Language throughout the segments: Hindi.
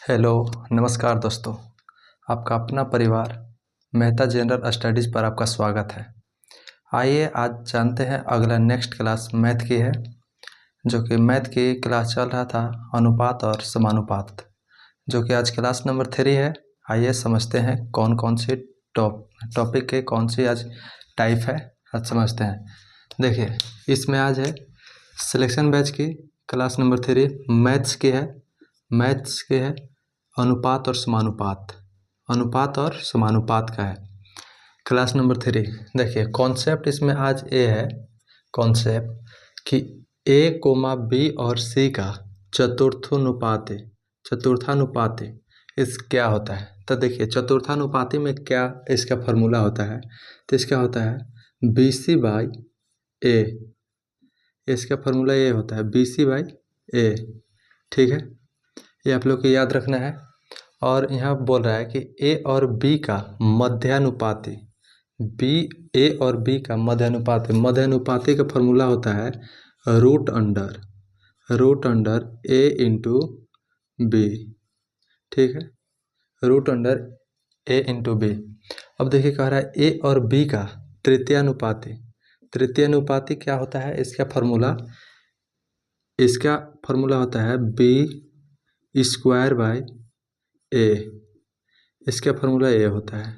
हेलो, नमस्कार दोस्तों। आपका अपना परिवार मेहता जनरल स्टडीज़ पर आपका स्वागत है। आइए आज जानते हैं अगला नेक्स्ट क्लास मैथ की है, जो कि मैथ की क्लास चल रहा था अनुपात और समानुपात, जो कि आज क्लास नंबर 3 है। आइए समझते हैं कौन कौन सी टॉपिक के कौन सी आज टाइप है, आज समझते हैं। देखिए, इसमें आज है सिलेक्शन बैच की क्लास नंबर 3 मैथ्स की है अनुपात और समानुपात, अनुपात और समानुपात का है क्लास नंबर 3। देखिए कॉन्सेप्ट इसमें आज ये है कॉन्सेप्ट कि ए कोमा बी और सी का चतुर्थानुपाती इस क्या होता है। तो देखिए चतुर्थानुपाती में क्या इसका फॉर्मूला होता है, तो इसका होता है बी सी बाई ए। इसका फॉर्मूला ये होता है बी सी बाई ए, ठीक है, ये आप लोग को याद रखना है। और यहाँ बोल रहा है कि ए और बी का मध्यानुपाती, ए और बी का मध्यानुपाती का फॉर्मूला होता है रूट अंडर ए इंटू बी, ठीक है, रूट अंडर ए इंटू बी। अब देखिए कह रहा है ए और बी का तृतीयानुपाती क्या होता है। इसका फॉर्मूला होता है बी स्क्वायर बाई ए। इसका फॉर्मूला ये होता है,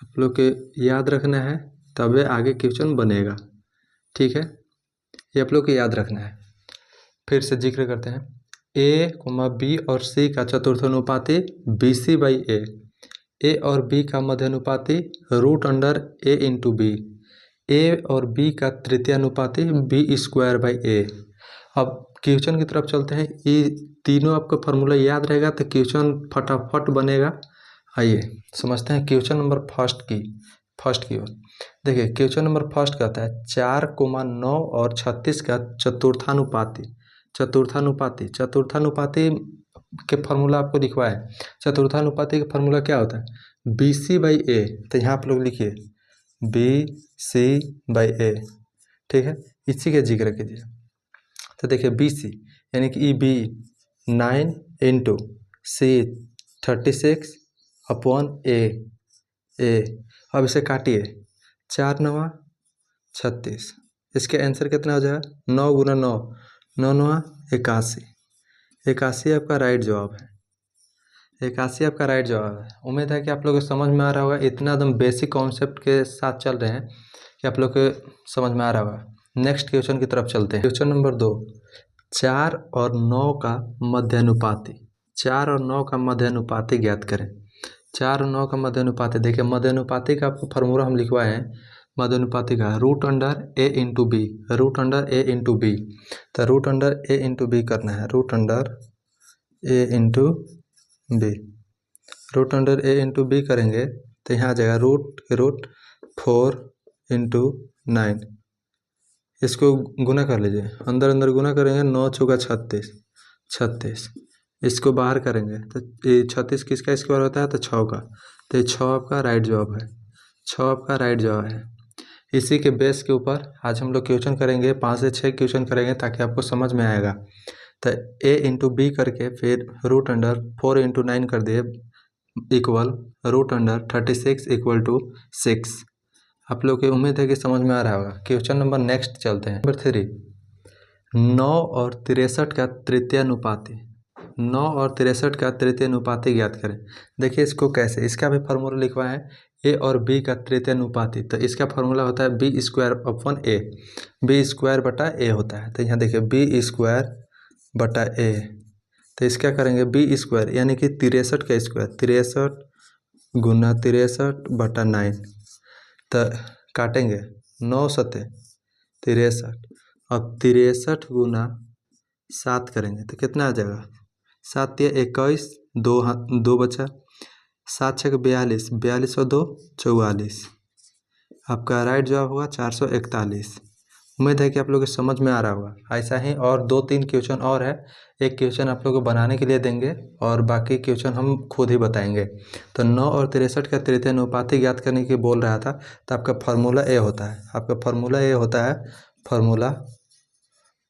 आप लोग के याद रखना है, तबे आगे क्वेश्चन बनेगा, ठीक है, ये आप लोग को याद रखना है। फिर से जिक्र करते हैं, ए कोमा बी और सी का चतुर्थानुपाती बी सी बाई ए और बी का मध्यानुपाती रूट अंडर ए इंटू बी, ए और बी का तृतीयानुपाती बी स्क्वायर बाई ए। अब क्वेश्चन की तरफ चलते हैं। ये तीनों आपको फार्मूला याद रहेगा तो क्वेश्चन फटाफट बनेगा। आइए समझते हैं क्वेश्चन नंबर फर्स्ट की ओर। देखिए क्वेश्चन नंबर फर्स्ट कहता है 4,9 और 36 का चतुर्थानुपाती के फार्मूला आपको दिखवाए। चतुर्थानुपाती का फार्मूला क्या होता है बी सी बाई ए। तो यहाँ आप लोग लिखिए बी सी बाई ए, ठीक है, इसी के जिक्र कीजिए। तो देखिए बी सी यानी कि ई बी 9 इंटू सी 36 अपॉन ए। अब इसे काटिए, 4 9 36, इसके आंसर कितना हो जाएगा 9 गुना 9, 9 9 81 आपका राइट जवाब है। 81 आपका राइट जवाब है। उम्मीद है कि आप लोगों को समझ में आ रहा होगा। इतना एकदम बेसिक कॉन्सेप्ट के साथ चल रहे हैं कि आप लोग को समझ में आ रहा होगा। नेक्स्ट क्वेश्चन की तरफ चलते हैं। क्वेश्चन नंबर 2, 4 और 9 का मध्यानुपाती ज्ञात करें। 4 और 9 का मध्यानुपाती, देखिए मध्यानुपाती का आपको फार्मूला हम लिखवाए हैं। मध्यानुपाती का रूट अंडर ए इंटू बी, तो रूट अंडर ए इंटू बी करना है। रूट अंडर ए इंटू बी करेंगे तो यहाँ आ जाएगा रूट 4 इंटू 9। इसको गुना कर लीजिए, अंदर गुना करेंगे, 9 चौका 36, इसको बाहर करेंगे तो ये 36 किसका स्क्वायर होता है, तो 6 का। तो ये 6 आपका राइट जवाब है। इसी के बेस के ऊपर आज हम लोग क्वेश्चन करेंगे, 5 से 6 क्वेश्चन करेंगे ताकि आपको समझ में आएगा। तो ए इंटू बी करके फिर रूट अंडर 4 इंटू 9 कर दिए equal root under 36 equal to 6। आप लोग की उम्मीद है कि समझ में आ रहा होगा। क्वेश्चन नंबर नेक्स्ट चलते हैं। नंबर 3, 9 और 63 का तृतीयानुपाती ज्ञात करें। देखिए इसको कैसे, इसका भी फार्मूला लिखवा है ए और बी का तृतीयानुपाती। तो इसका फार्मूला होता है बी स्क्वायर अपॉन ए, बी स्क्वायर बटा ए होता है। तो यहाँ देखिए बी स्क्वायर बटा ए, तो इसका करेंगे बी स्क्वायर यानी कि 63 का स्क्वायर, 63 गुना 63 बटा 9। तो काटेंगे 9 सते 63, अब 63 गुना 7 करेंगे तो कितना आ जाएगा, 7 या 21, 2 बचा, 7 6 42, 42 और 2 44। आपका राइट जवाब होगा 441। उम्मीद है कि आप लोगों को समझ में आ रहा होगा। ऐसा ही और 2-3 क्वेश्चन और है। एक क्वेश्चन आप लोगों को बनाने के लिए देंगे और बाकी क्वेश्चन हम खुद ही बताएंगे। तो 9 और 63 का तृतीयानुपाती ज्ञात करने की बोल रहा था, तो आपका फार्मूला ए होता है,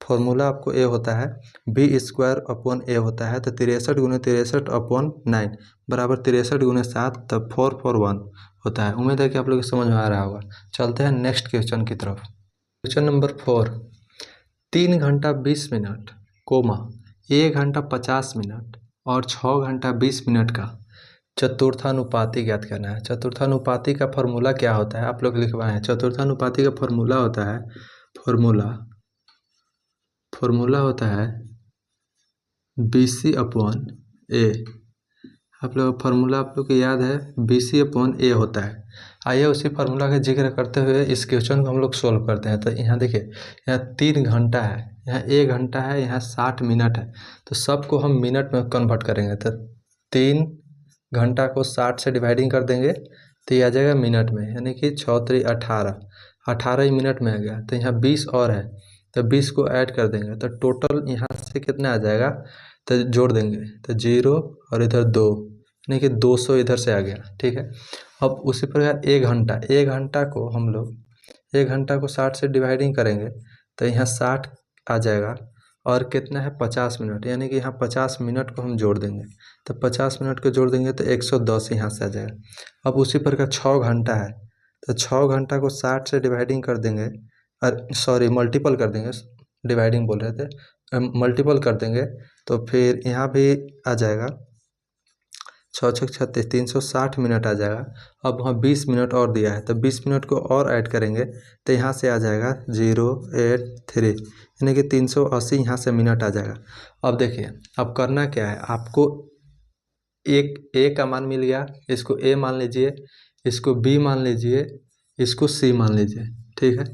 फॉर्मूला आपको ए होता है b² होता है, तो 63 गुने 63/9 बराबर 63 गुने 7, तब 441 होता है। उम्मीद है कि आप लोग को समझ में आ रहा होगा। चलते हैं नेक्स्ट क्वेश्चन की तरफ। क्वेश्चन नंबर 4, 3 घंटा 20 मिनट, 1 घंटा 50 मिनट और 6 घंटा 20 मिनट का चतुर्थानुपाती ज्ञात करना है। चतुर्थानुपाती का फॉर्मूला क्या होता है आप लोग लिखवाए हैं। चतुर्थानुपाती का फॉर्मूला होता है फॉर्मूला होता है BC/A। आप लोग फार्मूला आप लोग को याद है, BC/A होता है। आइए उसी फार्मूला का जिक्र करते हुए इस क्वेश्चन को हम लोग सोल्व करते हैं। तो यहाँ देखिए, यहाँ 3 घंटा है, यहाँ 1 घंटा है, यहाँ 60 मिनट है, तो सबको हम मिनट में कन्वर्ट करेंगे। तो 3 घंटा को 60 से डिवाइडिंग कर देंगे तो ये आ जाएगा मिनट में, यानी कि 6 3 18 ही मिनट में आ गया। तो यहाँ 20 और है, तो 20 को ऐड कर देंगे तो टोटल यहाँ से कितना आ जाएगा, तो जोड़ देंगे तो 0 और इधर 2, यानी कि 200 इधर से आ गया। ठीक है, अब उसी प्रकार 1 घंटा को हम लोग 1 घंटा को 60 से डिवाइडिंग करेंगे तो यहाँ 60 आ जाएगा और कितना है 50 मिनट, यानी कि यहाँ 50 मिनट को हम जोड़ देंगे। तो 50 मिनट को जोड़ देंगे तो 110 यहाँ से आ जाएगा। अब उसी प्रकार 6 घंटा है, तो 6 घंटा को 60 से डिवाइडिंग कर देंगे, सॉरी मल्टीपल कर देंगे, डिवाइडिंग बोल रहे थे, मल्टीपल कर देंगे तो फिर यहाँ भी आ जाएगा 6 6 36 360 मिनट आ जाएगा। अब वहाँ 20 मिनट और दिया है, तो 20 मिनट को और ऐड करेंगे तो यहाँ से आ जाएगा 083, यानी कि 380 यहाँ से मिनट आ जाएगा। अब देखिए, अब करना क्या है, आपको एक ए का मान मिल गया, इसको ए मान लीजिए, इसको बी मान लीजिए, इसको सी मान लीजिए। ठीक है,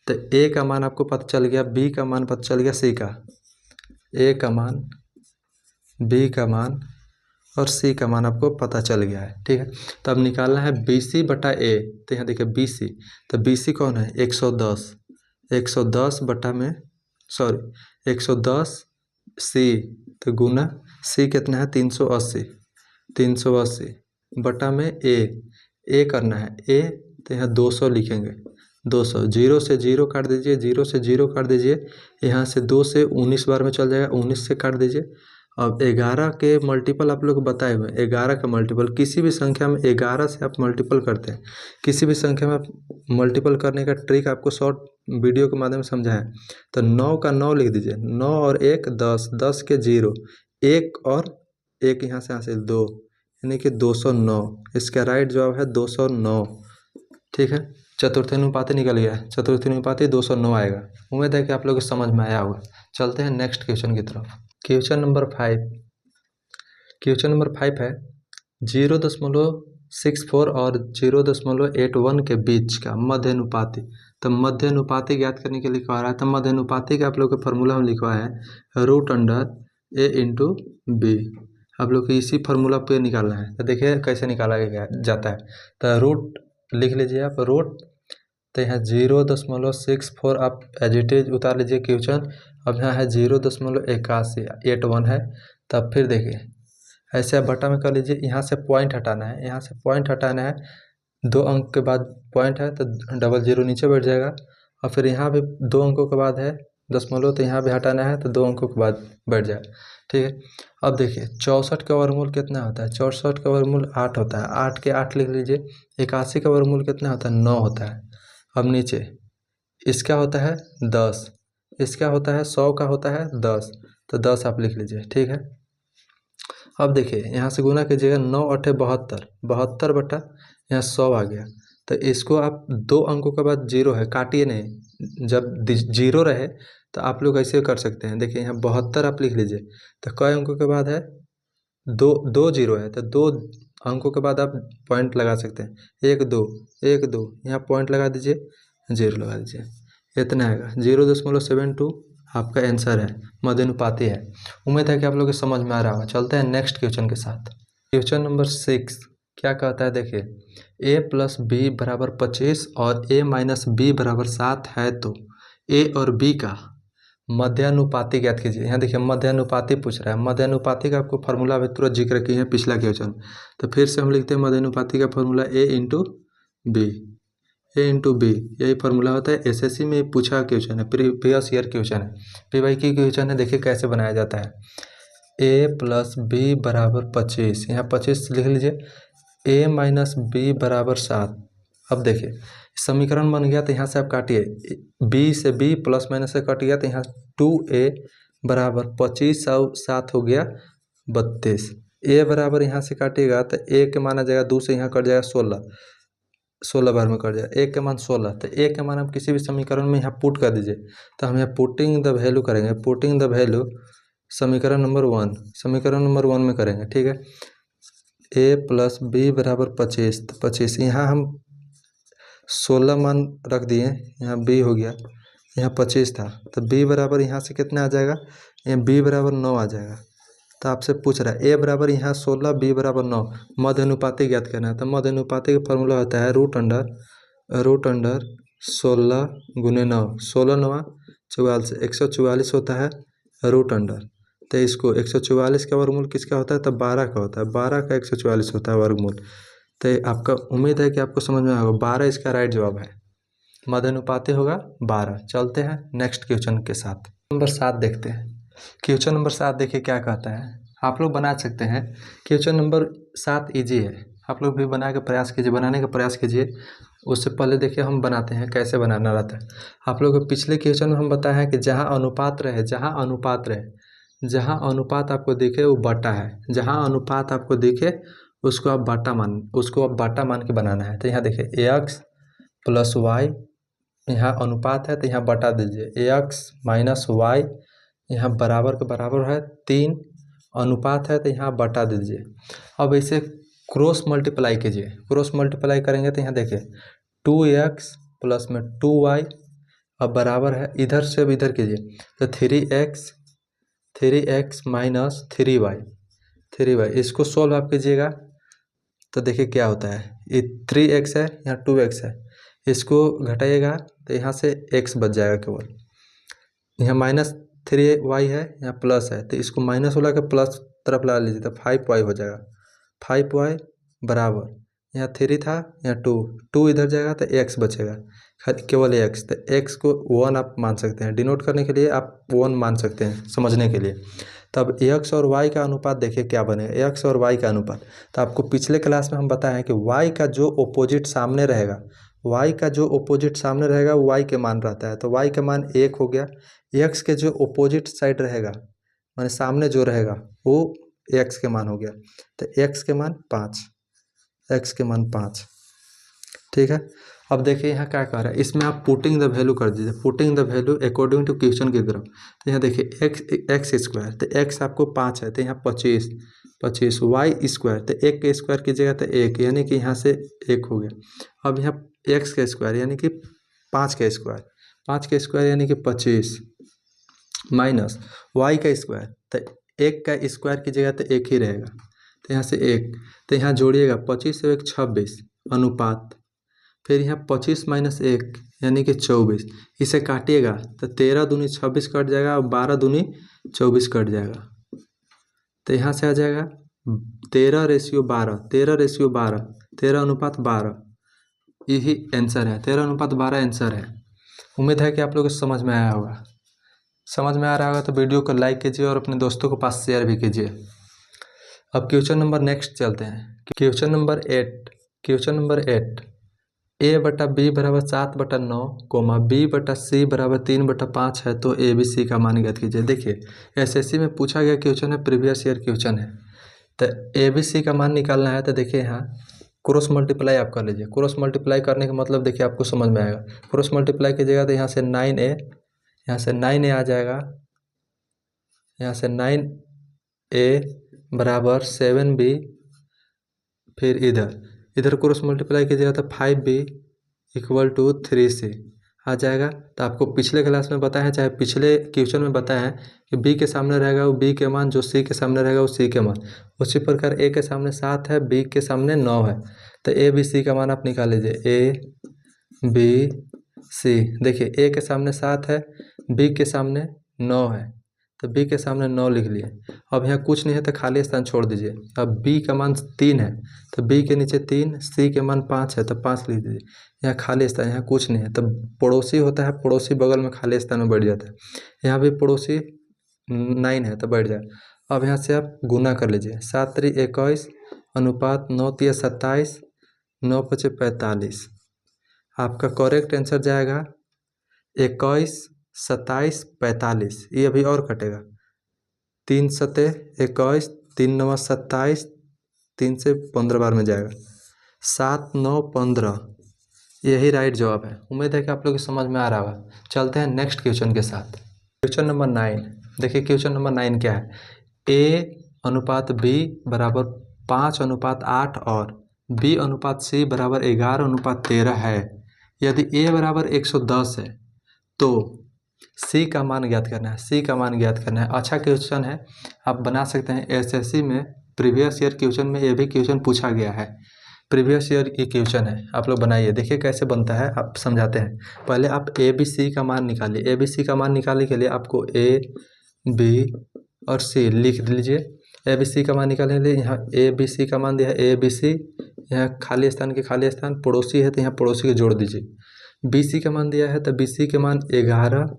तो ए का मान आपको पता चल गया, बी का मान पता चल गया, सी का, ए का मान, बी का मान और सी का मान आपको पता चल गया है। ठीक है, तो अब निकालना है BC/A। तो यहाँ देखिए BC, तो BC कौन है 110, 110 बटा में, सॉरी 110 सी, तो गुना सी कितना है 380, 380 बटा में ए करना है ए, तो यहाँ 200 लिखेंगे, 200, 0 से 0 काट दीजिए, 0 से 0 काट दीजिए, यहाँ से 2 से 19 बार में चल जाएगा, 19 से काट दीजिए। अब 11 के मल्टीपल आप लोग बताए हुए, 11 का मल्टीपल किसी भी संख्या में 11 से आप मल्टीपल करते हैं, किसी भी संख्या में आप मल्टीपल करने का ट्रिक आपको शॉर्ट वीडियो के माध्यम से समझाएं। तो 9 का 9 लिख दीजिए, 9 और 1 10, 10 के 0, 1 और 1 यहाँ से 2, यानी कि 209। इसका राइट जवाब है 209। ठीक है, चतुर्थानुपाती निकल गया, चतुर्थानुपाती 209 आएगा। उम्मीद है कि आप लोग को समझ में आया होगा। चलते हैं नेक्स्ट क्वेश्चन की तरफ। क्वेश्चन नंबर 5 है 0.64 और 0.81 के बीच का मध्य अनुपाती। तो मध्य अनुपाती ज्ञात करने के लिए कह रहा है, तो मध्य अनुपाती का आप लोग का फॉर्मूला हम लिखवाए हैं √A/B। आप लोग को इसी फार्मूला पे निकालना है। तो देखिए कैसे निकाला जाता है। तो रूट लिख लीजिए आप, रूट, तो यहाँ 0.64 आप एज इट इज उतार लीजिए क्वेश्चन। अब यहाँ है 0.81 है, तब फिर देखिए ऐसे आप बटा में कर लीजिए, यहाँ से पॉइंट हटाना है, यहाँ से पॉइंट हटाना है, 2 अंक के बाद पॉइंट है तो डबल 0 नीचे बैठ जाएगा। और फिर यहाँ भी 2 अंकों के बाद है दशमलव, तो यहाँ भी हटाना है तो 2 अंकों के बाद बैठ जाएगा। ठीक है, अब देखिए 64 का वर्गमूल कितना होता है, 64 का वर्गमूल 8 होता है, 8 के 8 लिख लीजिए। 81 का वर्गमूल कितना होता है 9 होता है। अब नीचे इसका होता है 10, इसका होता है 100 का होता है 10, तो 10 आप लिख लीजिए। ठीक है, अब देखिए यहाँ से गुना कीजिएगा, 9 8 72, 72 बटा यहाँ 100 आ गया। तो इसको आप 2 अंकों के बाद 0 है, काटिए नहीं, जब 0 रहे तो आप लोग ऐसे कर सकते हैं। देखिए यहाँ 72 आप लिख लीजिए, तो कई अंकों के बाद है 2 0 है, तो 2 अंकों के बाद आप पॉइंट लगा सकते हैं, 1 2 1 2, यहाँ पॉइंट लगा दीजिए, 0 लगा दीजिए, इतना आएगा। 0.72 आपका आंसर है, मध्य अनुपाती है। उम्मीद है कि आप लोग को समझ में आ रहा होगा। चलते हैं नेक्स्ट क्वेश्चन के साथ। क्वेश्चन नंबर 6 क्या कहता है, देखिए A + B = 25 और A - B = 7 है, तो A और B का मध्यानुपाती ज्ञात कीजिए। यहाँ देखिए मध्यानुपाती पूछ रहा है। मध्यानुपाती का आपको फार्मूला अभी तुरंत जिक्र किए हैं पिछला क्वेश्चन, तो फिर से हम लिखते हैं मध्यानुपाती का formula A × B, A into B, यही फार्मूला होता है। एसएससी में पूछा क्वेश्चन है, प्रीवियस ईयर क्वेश्चन है, पीवाई की क्वेश्चन है। देखिए कैसे बनाया जाता है। ए प्लस बी बराबर 25, यहाँ 25 लिख लीजिए। ए माइनस बी बराबर 7। अब देखिए समीकरण बन गया, तो यहाँ से आप काटिए, बी से बी प्लस माइनस से कट गया, तो यहाँ 2a बराबर 25 और 7 हो गया 32। ए बराबर यहाँ से काटिएगा तो ए के मान आ जाएगा, 2 से यहाँ कट जाएगा 16, 16 बार में कट जाएगा, ए के मान 16। तो ए के मान आप किसी भी समीकरण में यहाँ पुट कर दीजिए। तो हम यहाँ पुटिंग द वैल्यू करेंगे, पुटिंग द वैल्यू समीकरण नंबर 1, समीकरण नंबर 1 में करेंगे, ठीक है। ए प्लस बी बराबर 25, तो 25 यहाँ हम 16 मान रख दिए, यहाँ बी हो गया, यहाँ 25 था, तो बी बराबर यहाँ से कितना आ जाएगा, यहाँ बी बराबर 9 आ जाएगा। तो आपसे पूछ रहा है ए बराबर यहाँ 16, बी बराबर 9, मध्य अनुपाती ज्ञात करना है। तो मध्य अनुपाती का फॉर्मूला होता है रूट अंडर 16 गुने 9, 16 9 44, 144 होता है रूट अंडर। तो इसको 144 का वर्गमूल किसका होता है, तो 12 का होता है, 12 का 144 होता है वर्गमूल। तो आपका उम्मीद है कि आपको समझ में आएगा, 12 इसका राइट जवाब है, मध्य अनुपाती होगा 12। चलते हैं नेक्स्ट क्वेश्चन के साथ, नंबर 7 देखते हैं। क्वेश्चन नंबर 7 देखिए क्या कहता है, आप लोग बना सकते हैं। क्वेश्चन नंबर 7 इजी है, आप लोग भी बनाने का प्रयास कीजिए। उससे पहले देखिए हम बनाते हैं, कैसे बनाना रहता है। आप लोग को पिछले क्वेश्चन में हम बताए हैं कि जहाँ अनुपात रहे, जहाँ अनुपात आपको दिखे वो बटा है, जहाँ अनुपात आपको दिखे उसको आप बाटा मान के बनाना है। तो यहाँ देखिए एक्स प्लस वाई, यहाँ अनुपात है तो यहाँ बटा दीजिए, एक्स माइनस वाई यहाँ बराबर के बराबर है 3, अनुपात है तो यहाँ बटा दीजिए। अब इसे क्रॉस मल्टीप्लाई कीजिए, क्रॉस मल्टीप्लाई करेंगे तो यहाँ देखिए 2x प्लस में 2y, अब बराबर है, इधर से अब इधर कीजिए तो 3x माइनस 3y, इसको सॉल्व आप कीजिएगा तो देखिए क्या होता है, ये 3x है, यहाँ 2x है, इसको घटाइएगा तो यहाँ से x बच जाएगा केवल, यहाँ माइनस 3y है, यहाँ प्लस है, तो इसको माइनस वाला के प्लस तरफ ला लीजिए तो 5y हो जाएगा, 5y बराबर, यहाँ 3 था, यहाँ 2 इधर जाएगा तो x बचेगा, केवल x। तो x को 1 आप मान सकते हैं, डिनोट करने के लिए आप 1 मान सकते हैं, समझने के लिए। तब x और y का अनुपात देखिए क्या बनेगा, x और y का अनुपात। तो आपको पिछले क्लास में हम बताए हैं कि y का जो ओपोजिट सामने रहेगा, वो y के मान रहता है, तो y का मान 1 हो गया। x के जो ओपोजिट साइड रहेगा, माने सामने जो रहेगा वो x के मान हो गया, तो x के मान 5, ठीक है। अब देखिए यहाँ क्या कह रहा है, इसमें आप पुटिंग द वैल्यू कर दीजिए, putting the value according to question की तरफ। तो यहाँ देखिए एक्स स्क्वायर, तो x आपको 5 है तो यहाँ 25, वाई स्क्वायर, तो 1 के स्क्वायर कीजिएगा तो 1, यानी कि यहाँ से 1 हो गया। अब यहाँ x का स्क्वायर यानी कि 5 का स्क्वायर यानी कि 25 माइनस y का स्क्वायर, तो 1 का स्क्वायर कीजिएगा तो 1 ही रहेगा, तो यहाँ से 1, तो यहाँ जोड़िएगा 25 से 1 26 अनुपात, फिर यहाँ 25 माइनस 1 यानी कि 24, इसे काटिएगा तो 13 दूनी 26 कट जाएगा और 12 दूनी 24 कट जाएगा, तो यहाँ से आ जाएगा 13:12, 13 अनुपात 12, यही आंसर है, 13 अनुपात 12 आंसर है। उम्मीद है कि आप लोगों को समझ में आया होगा, समझ में आ रहा होगा तो वीडियो को लाइक कीजिए और अपने दोस्तों के पास शेयर भी कीजिए। अब क्वेश्चन नंबर नेक्स्ट चलते हैं, क्वेश्चन नंबर 8, a बटा b बराबर 7/9, b बटा c बराबर 3/5 है, तो a b c का मान ज्ञात कीजिए। देखिए एसएससी में पूछा गया क्वेश्चन है, प्रीवियस ईयर क्वेश्चन है, तो a b c का मान निकालना है। तो देखिए यहाँ क्रॉस मल्टीप्लाई आप कर लीजिए, क्रॉस मल्टीप्लाई करने का मतलब देखिए आपको समझ में आएगा, क्रॉस मल्टीप्लाई कीजिएगा तो यहाँ से 9a आ जाएगा, यहाँ से 9a बराबर 7b, फिर इधर क्रॉस मल्टीप्लाई कीजिएगा तो 5b इक्वल टू 3c आ जाएगा। तो आपको पिछले क्लास में बताया है, चाहे पिछले क्वेश्चन में बताया है कि b के सामने रहेगा वो b के मान, जो c के सामने रहेगा वो c के मान। उसी प्रकार a के सामने 7 है, b के सामने 9 है, तो a b c का मान आप निकाल लीजिए, a b c। देखिए a के सामने 7 है, b के सामने 9 है, तो बी के सामने 9 लिख लिए। अब यहाँ कुछ नहीं है तो खाली स्थान छोड़ दीजिए। अब बी का मान 3 है तो बी के नीचे 3, सी के मान 5 है तो 5 लिख दीजिए। यहाँ खाली स्थान, यहाँ कुछ नहीं है तो पड़ोसी होता है, पड़ोसी बगल में खाली स्थान में बैठ जाता है। यहाँ भी पड़ोसी 9 है तो बैठ जाए। अब यहाँ से आप गुना कर लीजिए। 7 3 21 अनुपात 9 3 27 9 5 45। आपका करेक्ट आंसर जाएगा 21 27 45। ये अभी और कटेगा। 3 7 21 3 9 27, 3 से 15 बार में जाएगा। 7 9 15, यही राइट जवाब है। उम्मीद है कि आप लोग को समझ में आ रहा होगा। चलते हैं नेक्स्ट क्वेश्चन के साथ। Question number 9। देखिए क्वेश्चन नंबर 9 क्या है। ए अनुपात बी बराबर 5 अनुपात 8 और बी अनुपात सी बराबर 11 अनुपात 13 है। यदि ए बराबर 110 है तो सी का मान ज्ञात करना है। सी का मान ज्ञात करना है। अच्छा क्वेश्चन है, आप बना सकते हैं। एसएससी में प्रीवियस ईयर क्वेश्चन में ये भी क्वेश्चन पूछा गया है। प्रीवियस ईयर ये क्वेश्चन है, आप लोग बनाइए। देखिए कैसे बनता है, आप समझाते हैं। पहले आप ए बी सी का मान निकालिए। ए बी सी का मान निकालने के लिए आपको ए बी और सी लिख लीजिए। ए बी सी का मान निकालने के लिए यहाँ ए बी सी का मान दिया है ए बी सी। यहाँ खाली स्थान के खाली स्थान, पड़ोसी है तो यहाँ पड़ोसी को जोड़ दीजिए। बी सी का मान दिया है तो बी सी के मान 11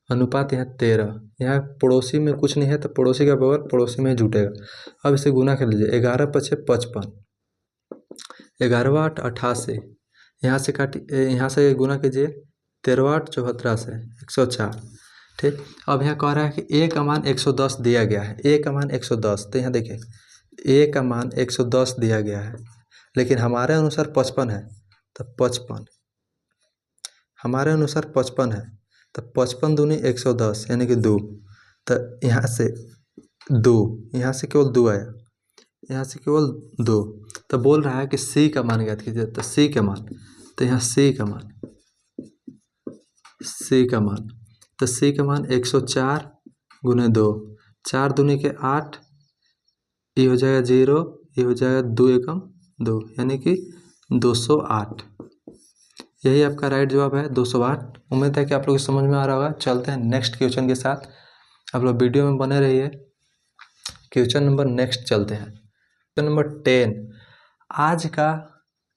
अनुपात यहाँ 13। यहाँ पड़ोसी में कुछ नहीं है तो पड़ोसी का बगल पड़ोसी में जुटेगा। अब इसे गुना कर लीजिए। 11 5 55, 11 8 88। यहाँ से यहाँ से गुना कीजिए। 13 8 74 से 104। ठीक। अब यहाँ कह रहा है कि ए का मान 110 दिया गया है। ए का मान 110, तो यहाँ देखिए ए का मान 110 दिया गया है, लेकिन हमारे अनुसार 55 है तो 55, हमारे अनुसार 55 है तो 55 दूनी 110 यानी कि 2। तो यहाँ से 2, यहाँ से केवल 2 आया, यहाँ से केवल 2। तो बोल रहा है कि सी का मान ज्ञात कीजिए। तो सी का मान, तो यहाँ सी का मान, सी का मान, तो सी का मान 104 गुने 2, 4 दूनी के 8, ये हो जाएगा 0, ये हो जाएगा 2 एकम 2 यानी कि 208। यही आपका राइट जवाब है 208। उम्मीद है कि आप लोग को समझ में आ रहा होगा। चलते हैं नेक्स्ट क्वेश्चन के साथ। आप लोग वीडियो में बने रहिए। क्वेश्चन नंबर नेक्स्ट चलते हैं। क्वेश्चन नंबर 10 आज का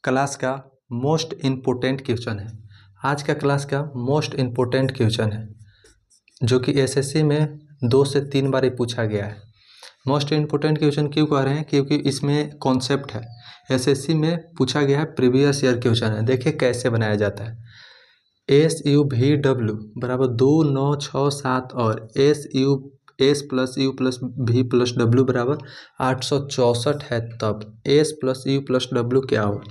क्लास का मोस्ट इम्पोर्टेंट क्वेश्चन है। आज का क्लास का मोस्ट इम्पोर्टेंट क्वेश्चन है जो कि एसएससी में 2 से 3 बार ही पूछा गया है। मोस्ट इम्पोर्टेंट क्वेश्चन क्यों कह रहे हैं? क्योंकि इसमें कॉन्सेप्ट है। एसएससी में पूछा गया है, प्रीवियस ईयर क्वेश्चन है। देखिए कैसे बनाया जाता है। एस यू वी डब्ल्यू बराबर 2 9 6 7 और S plus U plus V plus W बराबर 864 है, तब S plus U plus W क्या हो।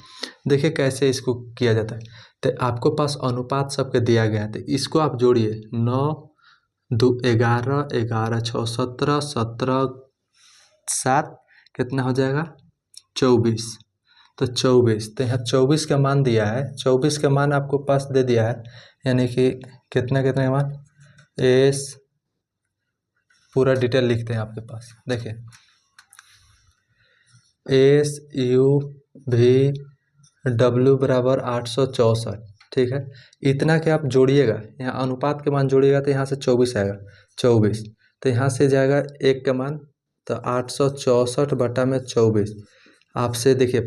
देखिए कैसे इसको किया जाता है। तो आपको पास अनुपात सबके दिया गया है, तो इसको आप जोड़िए। 9 2 11 11 6 17 17 7 कितना हो जाएगा 24। तो 24, तो यहाँ 24 का मान दिया है। 24 का मान आपको पास दे दिया है, यानी कि कितना कितना का मान। एस पूरा डिटेल लिखते हैं आपके पास। देखिए एस यू वी डब्ल्यू बराबर 864। ठीक है, इतना के आप जोड़िएगा। यहाँ अनुपात के मान जोड़िएगा तो यहाँ से 24 आएगा। 24 तो यहाँ से जाएगा 1 का मान, तो 864 बटा में 24। आपसे देखिए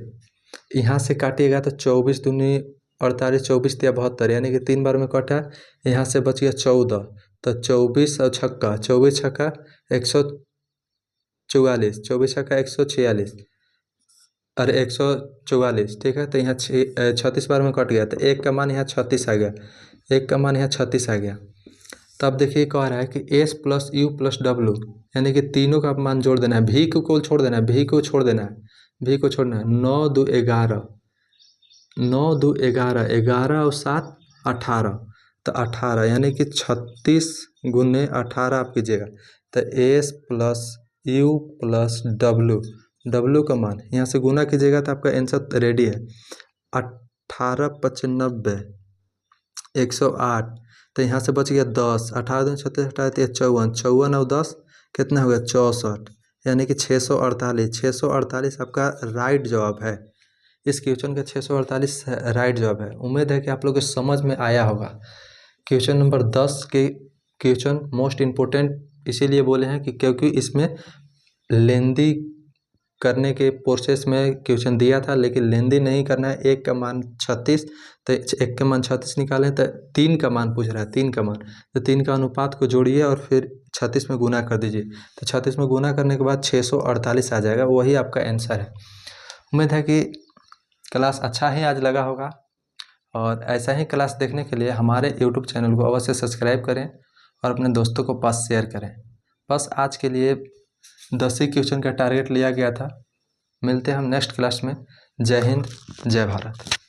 यहाँ से काटिएगा तो 24 दूनी 48, 24 तिया 72, यानी कि 3 बार में कटा। यहाँ से बच गया 14, तो 24 और छक्का 24 छक्का 144, 24 छक्का 146 और 144। ठीक है, तो यहाँ 36 बार में कट गया, तो 1 का मान यहाँ 36 आ गया। 1 का मान यहाँ 36 आ गया। तब देखिए कह रहा है कि S plus U plus W, यानी कि तीनों का मान जोड़ देना है। भी को छोड़ देना है, भी को छोड़ देना है, भी को छोड़ना है। 9 2 11, 9 2 11, 11 और 7 18, तो 18 यानी कि 36 गुने 18 आप कीजिएगा। तो S plus U plus W, W का मान यहाँ से गुना कीजिएगा तो आपका आंसर रेडी है। 18 95 108, तो यहाँ से बच गया 10। 18 दूनी 36, 18 54, 54 और 10 कितना हो गया 64, यानी कि 648। 648 आपका राइट जवाब है। इस क्वेश्चन का 648 राइट जवाब है। उम्मीद है कि आप लोगों को समझ में आया होगा। क्वेश्चन नंबर 10 के क्वेश्चन मोस्ट इम्पोर्टेंट इसीलिए बोले हैं कि क्योंकि इसमें लेंदी करने के प्रोसेस में क्वेश्चन दिया था, लेकिन लेंदी नहीं करना है। 1 का मान 36, तो 1 का मान 36 निकालें तो 3 का मान पूछ रहा है, 3 का मान, तो 3 का अनुपात को जोड़िए और फिर 36 में गुना कर दीजिए। तो 36 में गुना करने के बाद 648 आ जाएगा, वही आपका आंसर है। उम्मीद है कि क्लास अच्छा ही आज लगा होगा, और ऐसा ही क्लास देखने के लिए हमारे यूट्यूब चैनल को अवश्य सब्सक्राइब करें और अपने दोस्तों को पास शेयर करें। बस आज के लिए 10 ही क्वेश्चन का टारगेट लिया गया था। मिलते हैं हम नेक्स्ट क्लास में। जय हिंद, जय भारत।